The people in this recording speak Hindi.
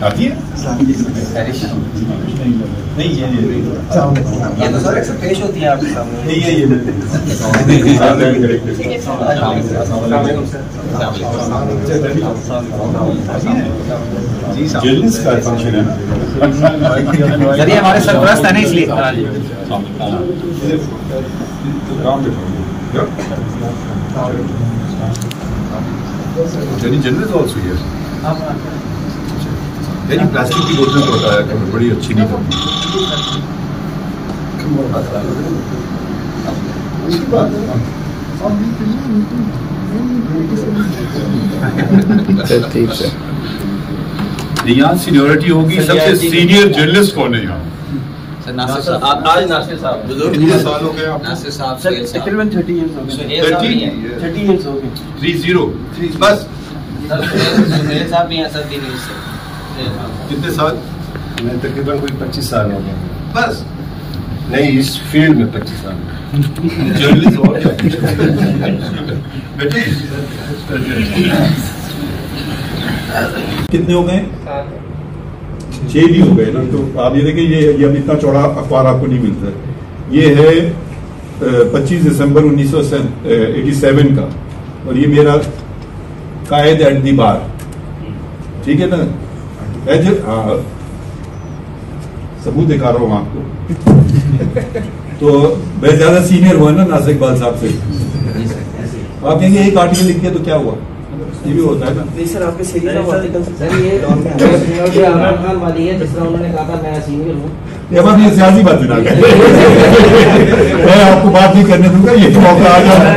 आती है नहीं ये तो सर अक्सर पेश होती है आपके सामने जर्नलिस्ट का फंक्शन है सर ये हमारे सरपरस्त है ना इसलिए जर्नलिस्ट ऑल्सो हियर यानी प्लास्टिक की बोतल तो बताया कि बड़ी अच्छी नहीं थी। ठीक है यहाँ सीनियरिटी होगी। सबसे सीनियर जर्नलिस्ट कौन है यहाँ? नासिर साहब आज नासिर साहब कितने साल हो गए आपको? नासिर साहब तकरीबन 30 इयर्स हो गए 30 इयर्स हो गए 30 बस मेरे साहब भी हैं सर 3 इयर्स से कितने साल? मैं तकरीबन कोई 25 साल हो गए बस नहीं इस फील्ड में 25 साल जर्नलिस्ट और क्या बेटे कितने हो गए? 6 भी हो गए ना। तो आप ये देखिए ये अब इतना चौड़ा अखबार आपको नहीं मिलता है। ये है 25 दिसंबर 1987 का और ये मेरा कायद एट दी बार, ठीक है ना। सबूत दिखा रहा हूँ आपको तो मैं ज्यादा सीनियर हुआ ना नासिर इकबाल साहब से। आप कहेंगे एक आर्टिकल लिख के तो क्या हुआ, ये भी होता है ना। नहीं सर आपके सीनियर आर्टिकल सर ये इमरान खान वाली है जिस तरह उन्होंने कहा था मैं सीनियर हूँ ये बात ये सियासी बात बिना मैं आपको बात नहीं करने दूंगा, ये मौका आ जाए।